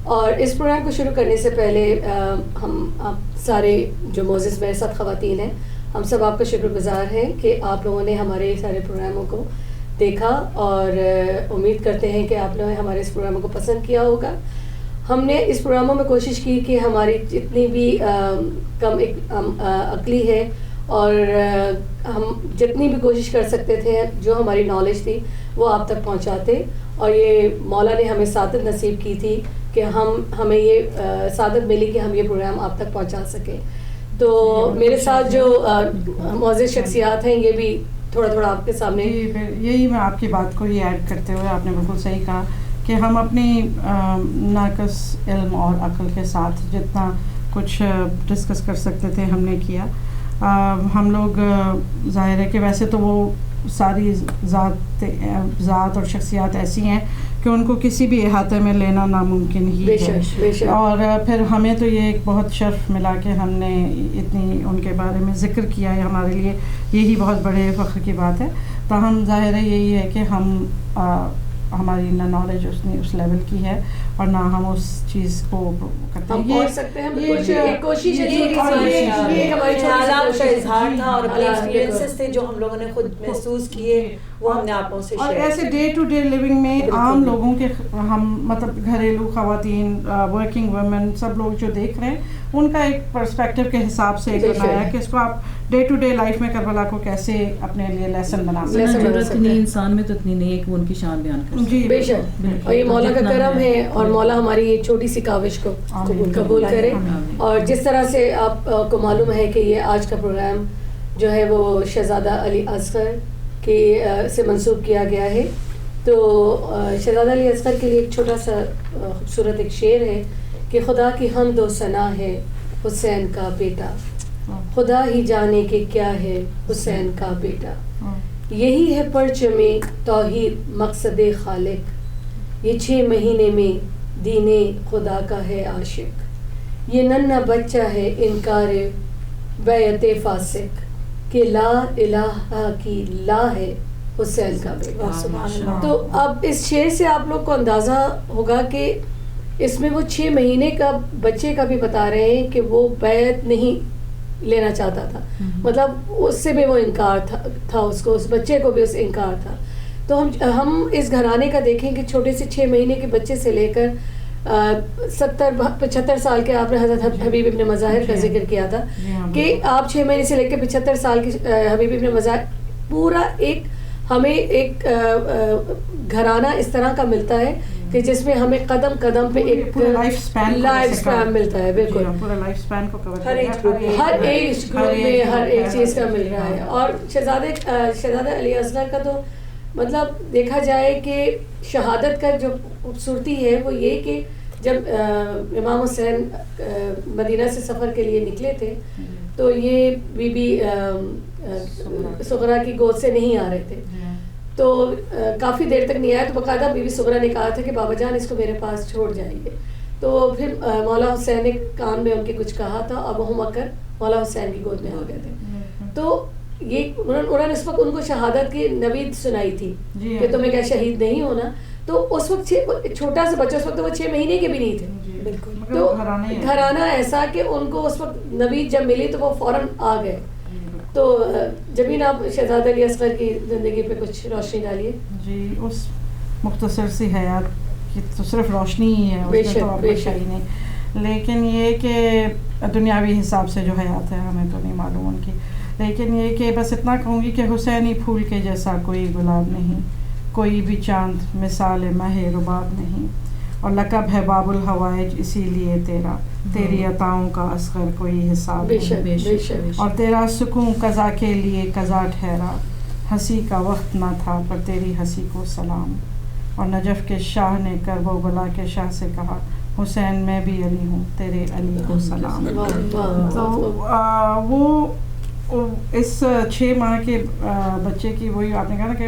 اور اس پروگرام کو شروع کرنے سے پہلے ہم آپ سارے جو معزز میرے ساتھ خواتین ہیں ہم سب آپ کا شکر گزار ہیں کہ آپ لوگوں نے ہمارے سارے پروگراموں کو دیکھا اور امید کرتے ہیں کہ آپ نے ہمارے اس پروگراموں کو پسند کیا ہوگا. ہم نے اس پروگراموں میں کوشش کی کہ ہماری جتنی بھی کم عقلی ہے اور ہم جتنی بھی کوشش کر سکتے تھے جو ہماری نالج تھی وہ آپ تک پہنچاتے, اور یہ مولا نے ہمیں سعادت نصیب کی تھی کہ ہمیں یہ سعادت ملی کہ ہم یہ پروگرام آپ تک پہنچا سکیں. تو میرے ساتھ جو معزز شخصیات ہیں یہ بھی تھوڑا آپ کے سامنے. یہی میں آپ کی بات کو ہی ایڈ کرتے ہوئے آپ نے بالکل صحیح کہا کہ ہم اپنی ناقص علم اور عقل کے ساتھ جتنا کچھ ڈسکس کر سکتے تھے ہم نے کیا. ہم لوگ ظاہر ہے کہ ویسے تو وہ ساری ذات اور شخصیات ایسی ہیں کہ ان کو کسی بھی احاطے میں لینا ناممکن ہی ہے, اور پھر ہمیں تو یہ ایک بہت شرف ملا کہ ہم نے اتنی ان کے بارے میں ذکر کیا ہے. ہمارے لیے یہی بہت بڑے فخر کی بات ہے. تاہم ظاہر ہے یہی ہے کہ ہماری نہ نالج اس لیول کی ہے اور نہ ہم اس چیز کو کرتے ہیں. یہ کوشش حالات کا اظہار تھا اور اپنے ایکسپیرینسز تھے جو ہم لوگوں نے خود محسوس کیے وہ ہم نے آپ سے اور ایسے ڈے ٹو ڈے لیونگ میں عام لوگوں کے ہم مطلب گھریلو خواتین ورکنگ ویمن سب لوگ جو دیکھ رہے ہیں ان کا ایک پرسپیکٹیو کے حساب سے بنایا کہ اس کو آپ ڈے ٹو ڈے لائف میں کربلا کو کیسے اپنے لیے لیسن بنا سکتے ہیں. ضرورت نہیں انسان میں تو اتنی نہیں ہے کہ وہ ان کی شان بیان کرے. جی بے شک, اور یہ مولا کا کرم ہے اور مولا ہماری یہ چھوٹی سی کاوش کو قبول کرے. اور جس طرح سے آپ کو معلوم ہے کہ یہ آج کا پروگرام جو ہے وہ شہزادہ علی اصغر کے سے منسوب کیا گیا ہے. تو شہزادہ علی اصغر کے لیے ایک چھوٹا سا خوبصورت ایک شعر ہے کہ خدا کی حمد و ثنا ہے حسین کا بیٹا, خدا ہی جانے کہ کیا ہے حسین کا بیٹا, یہی ہے پرچم توحید مقصد خالق, یہ 6 مہینے میں دین خدا کا ہے عاشق, یہ ننھا بچہ ہے انکار بیعت فاسق, کہ لا الہ کی لا ہے حسین کا بیٹا. تو اب اس شعر سے آپ لوگ کو اندازہ ہوگا کہ اس میں وہ 6 مہینے کا بچے کا بھی بتا رہے ہیں کہ وہ بیعت نہیں لینا چاہتا تھا, مطلب اس سے بھی وہ انکار تھا اس کو, اس بچے کو بھی اس انکار تھا. تو ہم اس گھرانے کا دیکھیں کہ چھوٹے سے 6 مہینے کے بچے سے لے کر 70-75 سال کے, آپ نے حضرت حبیب ابن مظاہر کا ذکر کیا تھا کہ آپ 6 مہینے سے لے کے 75 سال کے حبیب ابن مظاہر, پورا ایک ہمیں ایک گھرانہ اس طرح کا ملتا ہے کہ جس میں ہمیں قدم قدم پہ ایک لائف سپین ملتا ہے. بالکل پورا لائف سپین کو کور ہر ایج گروپ میں ہر ایک چیز کا مل رہا ہے. اور شہزادہ علی اصغر کا تو مطلب دیکھا جائے کہ شہادت کا جو خوبصورتی ہے وہ یہ کہ جب امام حسین مدینہ سے سفر کے لیے نکلے تھے تو یہ بی بی سغرا کی گود سے نہیں آ رہے تھے, تو کافی دیر تک نہیں آیا. تو باقاعدہ بی بی سغرا نے کہا تھا کہ بابا جان اس کو میرے پاس چھوڑ جائیے. تو پھر مولا حسین نے کان میں ان کے کچھ کہا تھا اور وہ ہم کر مولا حسین کی گود میں آ گئے تھے. تو یہ انہوں نے اس وقت ان کو شہادت کی نوید سنائی تھی کہ تمہیں کیا شہید نہیں ہونا. تو اس وقت چھوٹا سا بچہ, اس وقت وہ 6 مہینے کے بھی نہیں تھے. بالکل, تو گھرانہ ایسا کہ ان کو اس وقت نوید جب ملی تو وہ فوراً آ گئے. تو جبین آپ شہزادہ علی اصغر کی زندگی پہ کچھ روشنی ڈالیے. جی, اس مختصر سی حیات کی تو صرف روشنی ہی ہے, اس میں تو اور کچھ ہی نہیں. لیکن یہ کہ دنیاوی حساب سے جو حیات ہے ہمیں تو نہیں معلوم ان کی, لیکن یہ کہ بس اتنا کہوں گی کہ حسینی پھول کے جیسا کوئی گلاب نہیں, کوئی بھی چاند مثال مہ رباب نہیں, اور لقب ہے باب الحوائج اسی لیے تیرا, تیری عطاؤں کا اصغر کوئی حساب نہیں, اور تیرا سکون قضا کے لیے قضا ٹھہرا, ہنسی کا وقت نہ تھا پر تیری ہنسی کو سلام, اور نجف کے شاہ نے کرب و بلا کے شاہ سے کہا حسین میں بھی علی ہوں تیرے علی کو سلام. تو وہ اس 6 ماہ کے بچے کی, وہی آپ نے کہا نا کہ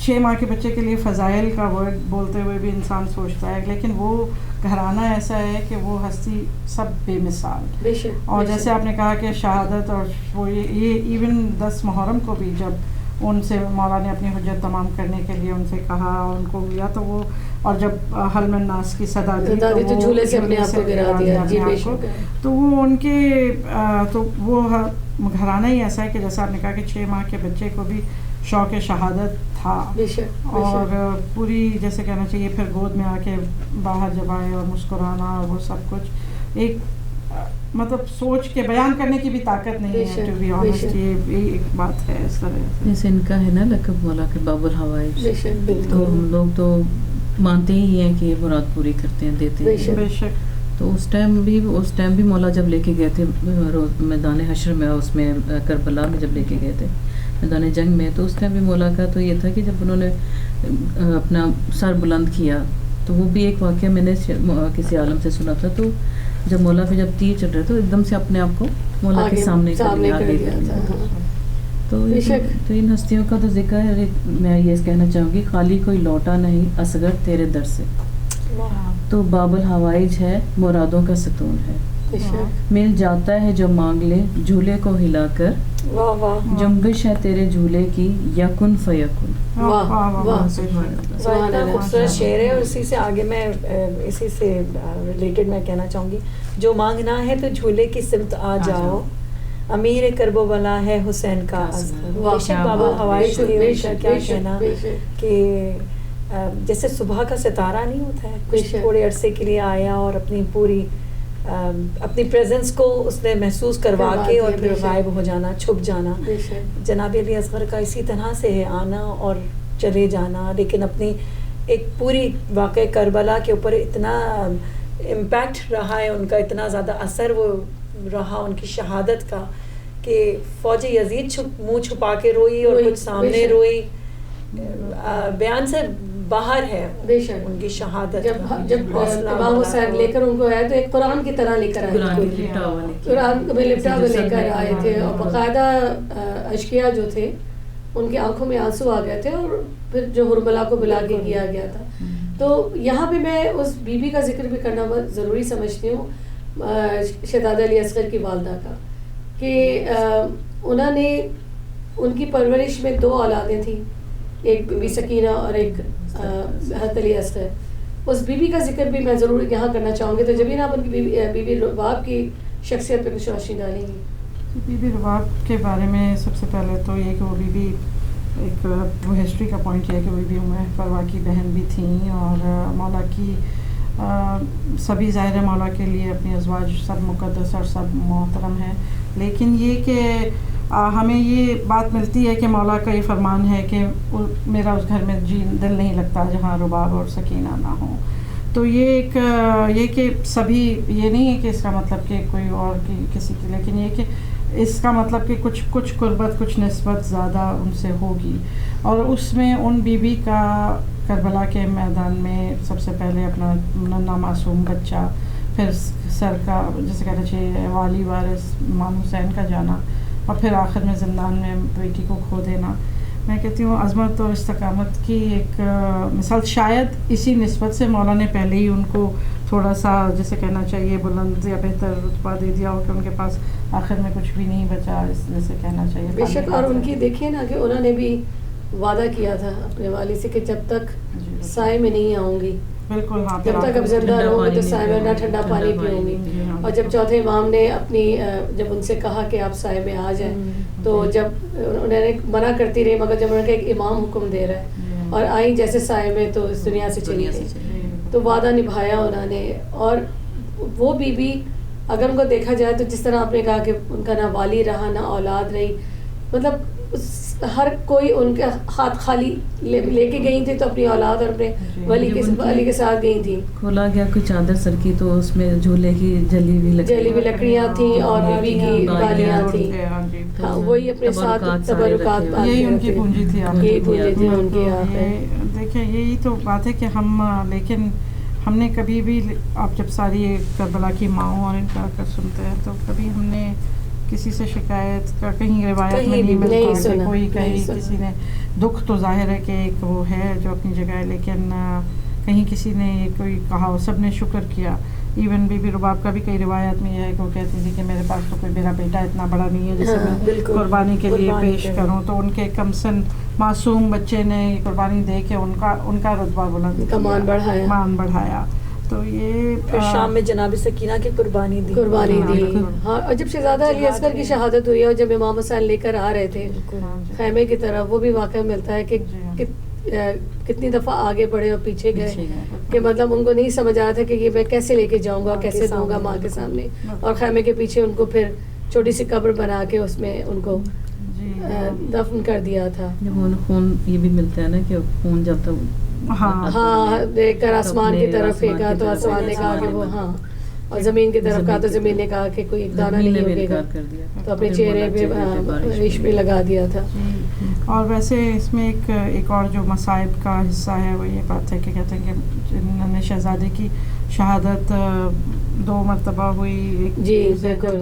6 ماہ کے بچے کے لیے فضائل کا ورڈ بولتے ہوئے بھی انسان سوچتا ہے, لیکن وہ گھرانہ ایسا ہے کہ وہ ہستی سب بے مثال. اور جیسے آپ نے کہا کہ شہادت اور وہ یہ ایون 10 محرم کو بھی جب ان سے مولا نے اپنی حجت تمام کرنے کے لیے ان سے کہا، ان کو لیا تو وہ، اور جب حل من ناس کی صدا دی تو جھولے سے اپنے آپ کو گرا دیا. جی بے شک. تو وہ ان کے تو وہ گھرانہ ہی ایسا ہے کہ جیسا آپ نے کہا کہ 6 ماہ کے بچے کو بھی شوق شہادت تھا، اور پوری جیسے کہنا چاہیے پھر گود میں آ کے باہر جب آئے اور مسکرانا اور وہ سب کچھ ایک مطلب سوچ کے بیان کرنے کی بھی طاقت نہیں ہے. ٹو بی آنیسٹ یہ ایک بات ہے اس طرح. جیسے ان کا ہے نا لقب مولا کے باب الحوائج، تو ہم لوگ تو مانتے ہی ہیں کہ یہ مراد پوری کرتے ہیں، دیتے ہیں. بے شک. تو اس ٹائم بھی مولا جب لے کے گئے تھے میدان حشر میں، اس میں کربلا میں جب لے کے گئے تھے میدان جنگ میں، تو اس ٹائم بھی مولا کا تو یہ تھا کہ جب انہوں نے اپنا سر بلند کیا، تو وہ بھی ایک واقعہ میں نے کسی عالم سے سنا تھا. تو جب مولا پہ جب تیر چڑھ رہے تو ایک دم سے اپنے آپ کو مولا کے سامنے کر لیا. تو ان ہستیوں کا تو ذکر ہے. میں یہ کہنا چاہوں گی خالی کوئی لوٹا نہیں اصغر تیرے در سے، تو باب الحوائج ہے مرادوں کا ستون ہے. مل جاتا ہے جو مانگ لے جھولے کو ہلا کر، جنبش ہے تیرے جھولے کی یکن فیکن. خوبصورت شعر ہے. اور اسی سے آگے میں اسی سے ریلیٹڈ میں کہنا چاہوں گی، جو مانگنا ہے تو جھولے کی سمت آ جاؤ، امیر کرب و بلا ہے حسین کا اصغر. باب الحوائج کا کیا کہنا کہ جیسے صبح کا ستارہ نہیں ہوتا ہے، کچھ تھوڑے عرصے کے لیے آیا اور اپنی پوری اپنی پریزنس کو اس نے محسوس کروا کے اور پھر غائب ہو جانا، چھپ جانا. جناب علی اصغر کا اسی طرح سے ہے، آنا اور چلے جانا، لیکن اپنی ایک پوری واقع کربلا کے اوپر اتنا امپیکٹ رہا ہے ان کا، اتنا زیادہ اثر وہ رہا ان کی شہادت کا کہ فوج یزید منہ چھپا کے روئی اور کچھ سامنے روئی. بیان سے باہر ہے بے شک ان کی شہادت. جب امام حسین لے کر ان کو آئے تو ایک قرآن کی طرح لے کر آئے، قرآن میں لپٹا ہوئے لے کر آئے تھے، اور باقاعدہ اشقیاء جو تھے ان کی آنکھوں میں آنسو آ گئے تھے، اور پھر جو حرملا کو بلا کے کیا گیا تھا. تو یہاں پہ میں اس بی بی کا ذکر بھی کرنا بہت ضروری سمجھتی ہوں، شہزادہ علی اصغر کی والدہ کا، کہ انہوں نے ان کی پرورش میں 2 اولادیں تھیں، ایک بی بی سکینہ اور ایک حضرت علی اصغر. اس بی بی کا ذکر بھی میں ضرور یہاں کرنا چاہوں گی. تو جبین آپ ان کی بی بی رباب کی شخصیت پہ کچھ روشنی ڈالیں گی. بی بی رباب کے بارے میں سب سے پہلے تو یہ کہ وہ بی بی ایک وہ ہسٹری کا پوائنٹ یہ ہے کہ وہ بھی ام فروا کی بہن بھی تھیں، اور مولا کی سبھی ظاہر مولا کے لیے اپنی ازواج سب مقدس اور سب محترم ہیں. لیکن یہ کہ ہمیں یہ بات ملتی ہے کہ مولا کا یہ فرمان ہے کہ میرا اس گھر میں دل نہیں لگتا جہاں رباب اور سکینہ نہ ہوں. تو یہ ایک یہ کہ سبھی، یہ نہیں ہے کہ اس کا مطلب کہ کوئی اور کسی کی، لیکن یہ کہ اس کا مطلب کہ کچھ قربت، کچھ نسبت زیادہ ان سے ہوگی. اور اس میں ان بی بی کا کربلا کے میدان میں سب سے پہلے اپنا ننھا معصوم بچہ، پھر سر کا جیسے کہنا چاہیے والی وارث امام حسین کا جانا، اور پھر آخر میں زندان میں بیٹی کو کھو دینا. میں کہتی ہوں عظمت اور استقامت کی ایک مثال. شاید اسی نسبت سے مولا نے پہلے ہی ان کو تھوڑا سا جیسے کہنا چاہیے بلند یا بہتر رتبہ دے دیا ہو کہ ان کے پاس آخر میں کچھ بھی نہیں بچا، جیسے کہنا چاہیے. بے شک. اور ان کی دیکھیے نا کہ انہوں نے بھی وعدہ کیا تھا اپنے والد سے کہ جب تک سائے میں نہیں آؤں گی، بالکل جب تک اب زندہ رہوں گی تو سائے میں نہ ٹھنڈا پانی پیوں گی. اور جب چوتھے امام نے اپنی جب ان سے کہا کہ آپ سائے میں آ جائیں، تو جب انہوں نے منع کرتی رہی، مگر جب انہوں نے کہا ایک امام حکم دے رہا ہے اور آئیں جیسے سائے میں، تو اس دنیا سے چلی گئی. تو وعدہ نبھایا انہوں نے. اور وہ بی بی اگر ان کو دیکھا جائے تو جس طرح آپ نے کہا کہ ان کا نہ والی رہا نہ اولاد رہی، مطلب ہر کوئی ان کے ہاتھ خالی لے کے گئی تھی، تو اپنی اولاد اور اپنے ولی کے ساتھ گئی تھی. کھولا گیا کوئی چادر سر کی تو اس میں جھولے کی جلی ہوئی لکڑیاں تھیں اور بیوی کی بالیاں تھیں. ہاں وہی اپنے ساتھ تبرکات، یہی ان کی پونجی تھی. یہی پونجی تھی ان کی. دیکھیں یہی تو بات ہے کہ لیکن ہم نے کبھی بھی، آپ جب ساری کربلا کی ماؤں اور ان کا سنتے ہیں تو کبھی ہم نے کسی سے شکایت کا کہیں روایت میں نہیں ملتا کہ کوئی کہیں کسی نے دکھ، تو ظاہر ہے کہ ایک وہ ہے جو اپنی جگہ ہے، لیکن کہیں کسی نے کوئی کہا ہو, سب نے شکر کیا. ایون بی بی رباب کا بھی کئی روایات میں یہ ہے کہ وہ کہتی تھی کہ میرے پاس تو کوئی میرا بیٹا اتنا بڑا نہیں ہے جسے میں قربانی کے لیے پیش کروں. تو ان کے کمسن معصوم بچے نے قربانی دے کے ان کا رتبہ بلند مان بڑھایا. تو یہ پھر شام میں جناب سکینہ کی قربانی دی. ہاں, اور جب شہزادہ علی اصغر کی شہادت ہوئی اور جب امام حسین لے کر آ رہے تھے خیمے کی طرف, وہ بھی واقعہ ملتا ہے کہ کتنی دفعہ آگے بڑھے اور پیچھے گئے, کہ مطلب ان کو نہیں سمجھ آ رہا تھا کہ یہ میں کیسے لے کے جاؤں گا, کیسے دوں گا ماں کے سامنے. اور خیمے کے پیچھے ان کو پھر چھوٹی سی قبر بنا کے اس میں ان کو دفن کر دیا تھا. خون یہ بھی ملتا ہے نا کہ خون جب تک ہاں دیکھ کر آسمان کی طرف پھینکا تو آسمان نے کہا کہ وہ ہاں, اور زمین کی طرف کہا تو زمین نے کہا کہ کوئی ایک دانہ نہیں ہوگے گا, تو اپنے چہرے پہ ریش پہ لگا دیا تھا. اور ویسے اس میں ایک اور جو مصائب کا حصہ ہے وہ یہ بات ہے کہ کہتے ہیں کہ انہوں نے شہزادے کی شہادت 2 مرتبہ ہوئی. جی بالکل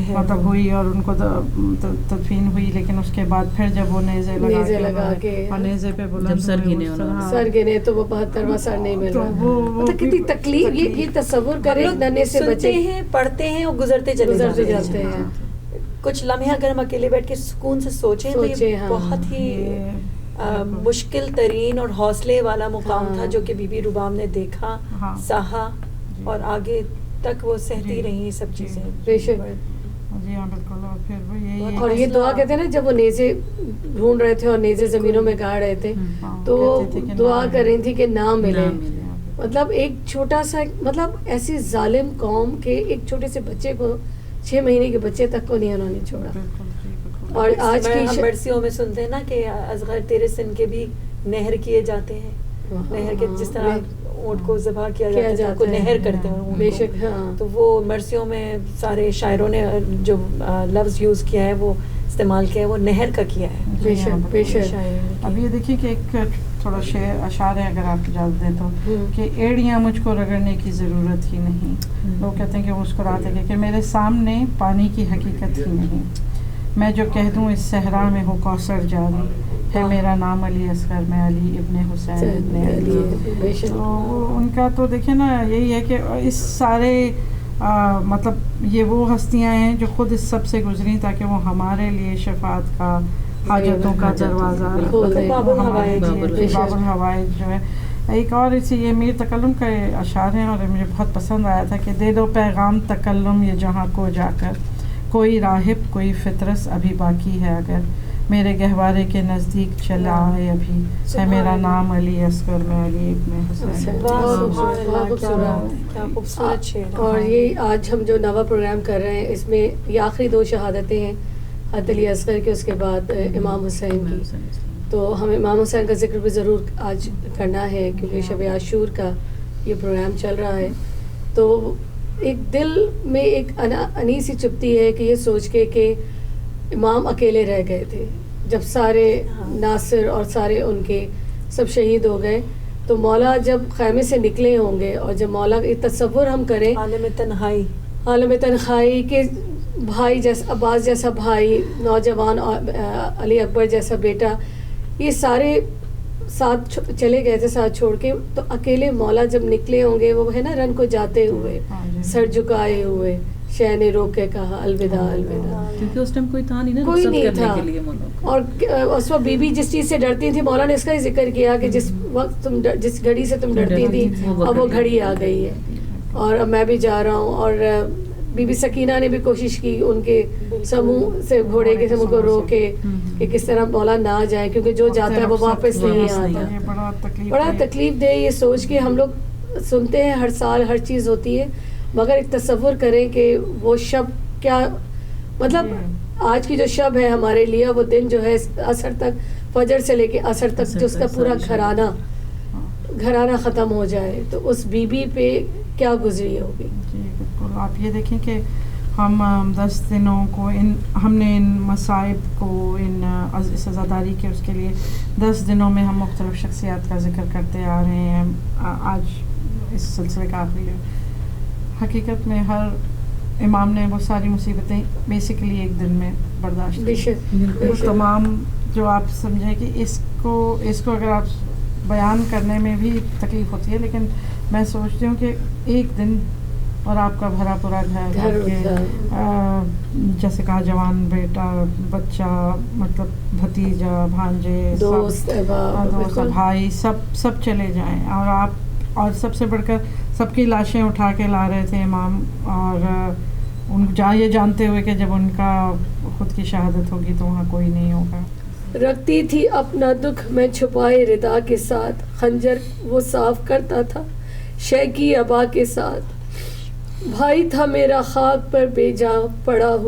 مطلب ہوئی اور ان کو تدفین ہوئی, لیکن اس کے بعد پھر جب وہ نیزے لگا کے اور نیزے پہ بلند سر گنے تو وہ 72واں سر نہیں مل رہا. مطلب کتنی تکلیف, یہ تصور کریں ننے سے بچے ہیں, پڑھتے ہیں اور گزرتے جاتے ہیں. کچھ لمحے اگر ہم اکیلے بیٹھ کے سکون سے سوچیں تو یہ بہت ہی مشکل ترین اور حوصلے والا مقام تھا جو کہ بی بی رباب نے دیکھا, سہا, اور آگے تک وہ سہتی رہی سب چیزیں. بے شک. جی ہاں بالکل. اور پھر وہ اور یہ دعا کہتے ہیں نا, جب وہ نیزے ڈھونڈ رہے تھے اور نیزے زمینوں میں گاڑ رہے تے تو دعا کر رہی تھی کہ نہ ملے. مطلب ایک چھوٹا سا, مطلب ایسی ظالم قوم کے ایک چھوٹے سے بچے کو 6 مہینے کے بچے تک کو نہیں انہوں نے چھوڑا. اور آج کی مرثیوں میں سنتے ہیں نا کہ اصغر تیرے سن کے بھی نہر کیے جاتے ہیں, نہر کے جس طرح اونٹ کو ذبح کیا جاتا ہے کو نہر کرتے ہیں. بے شک. ہاں, تو وہ مرثیوں میں سارے شاعروں نے جو لفظ یوز کیا ہے وہ استعمال کیا ہے وہ نہر کا کیا ہے. بے شک بے شک. اب یہ دیکھیے کہ ایک تھوڑا اشعار ہے اگر آپ اجازت دیں تو, کہ ایڑیاں مجھ کو رگڑنے کی ضرورت ہی نہیں. لوگ کہتے ہیں کہ مسکراتے کہ میرے سامنے پانی کی حقیقت ہی نہیں. میں جو کہہ دوں اس صحرا میں ہو کوثر جاری, ہے میرا نام علی اصغر, میں علی ابن حسین ابن علی. تو ان کا تو دیکھیں نا یہی ہے کہ اس سارے مطلب یہ وہ ہستیاں ہیں جو خود اس سب سے گزری تاکہ وہ ہمارے لیے شفاعت کا, حاجتوں کا دروازہ, باب الحوائج جو ہے. ایک اور اسی یہ میر تکلم کا اشعار ہے اور مجھے بہت پسند آیا تھا کہ دے دو پیغام تکلم یہ جہاں کو جا کر, کوئی راہب کوئی فطرس ابھی باقی ہے اگر, میرے گہوارے کے نزدیک چلا آئے ابھی, ہے میرا نام علی اصغر, میں علی ابن حسین. اور یہ آج ہم جو نوا پروگرام کر رہے ہیں اس میں یہ آخری 2 شہادتیں ہیں, حضرت علی اصغر کی, اس کے بعد امام حسین کی. تو ہمیں امام حسین کا ذکر بھی ضرور آج کرنا ہے کیونکہ شب عاشور کا یہ پروگرام چل رہا ہے. تو ایک دل میں ایک انیس سی چپتی ہے کہ یہ سوچ کے کہ امام اکیلے رہ گئے تھے جب سارے ناصر اور سارے ان کے سب شہید ہو گئے. تو مولا جب خیمے سے نکلے ہوں گے اور جب مولا یہ تصور ہم کریں عالم تنہائی کے بھائی جیسا, عباس جیسا بھائی, نوجوان علی اکبر جیسا بیٹا, یہ سارے ساتھ چلے گئے تھے ساتھ چھوڑ کے. تو اکیلے مولا جب نکلے ہوں گے وہ ہے نا رن کو جاتے ہوئے, سر جھکائے ہوئے, شہ نے روک کے کہا الوداع الوداع, کیونکہ اس ٹائم کوئی تھا نہیں نا, کوئی نہیں تھا. اور اس وقت بی بی جس چیز سے ڈرتی تھی مولا نے اس کا ہی ذکر کیا کہ جس وقت تم جس گھڑی سے تم ڈرتی تھی اب وہ گھڑی آ گئی ہے اور اب میں بھی جا رہا ہوں. اور بی بی سکینہ نے بھی کوشش کی ان کے سموہ سے, گھوڑے کے سموہ کو روک کے کہ کس طرح مولا نہ جائے کیونکہ جو جاتا ہے وہ واپس نہیں آتا. بڑا تکلیف دہ یہ سوچ کے ہم لوگ سنتے ہیں ہر سال ہر چیز ہوتی ہے, مگر ایک تصور کریں کہ وہ شب کیا, مطلب آج کی جو شب ہے ہمارے لیے وہ دن جو ہے عصر تک, فجر سے لے کے عصر تک جو اس کا پورا گھرانہ ختم ہو جائے تو اس بی بی پہ کیا گزری ہوگی. جی بالکل. آپ یہ دیکھیں کہ ہم 10 دنوں کو ہم نے ان مصائب کو, ان سزاداری کے اس کے لیے 10 دنوں میں ہم مختلف شخصیات کا ذکر کرتے آ رہے ہیں. آج اس سلسلے کا آخری ہے. حقیقت میں ہر امام نے وہ ساری مصیبتیں بیسیکلی ایک دن میں برداشت کی. تمام جو آپ سمجھیں کہ اس کو اگر آپ بیان کرنے میں بھی تکلیف ہوتی ہے، لیکن میں سوچتی ہوں کہ ایک دن اور آپ کا بھرا پورا گھر کے جیسے کہا جوان بیٹا بچہ مطلب بھتیجا بھانجے دوست بھائی سب چلے جائیں، اور آپ اور سب سے بڑھ کر سب کی لاشیں اٹھا کے لا رہے تھے امام، اور ان یہ جانتے ہوئے کہ جب ان کا خود کی شہادت ہوگی تو وہاں کوئی نہیں ہوگا. رکھتی تھی اپنا دکھ میں چھپائے ردا کے ساتھ، خنجر وہ صاف کرتا تھا شے کی ابا کے ساتھ. بھائی تھا میرا خاک پر بے جا پڑا ہوا.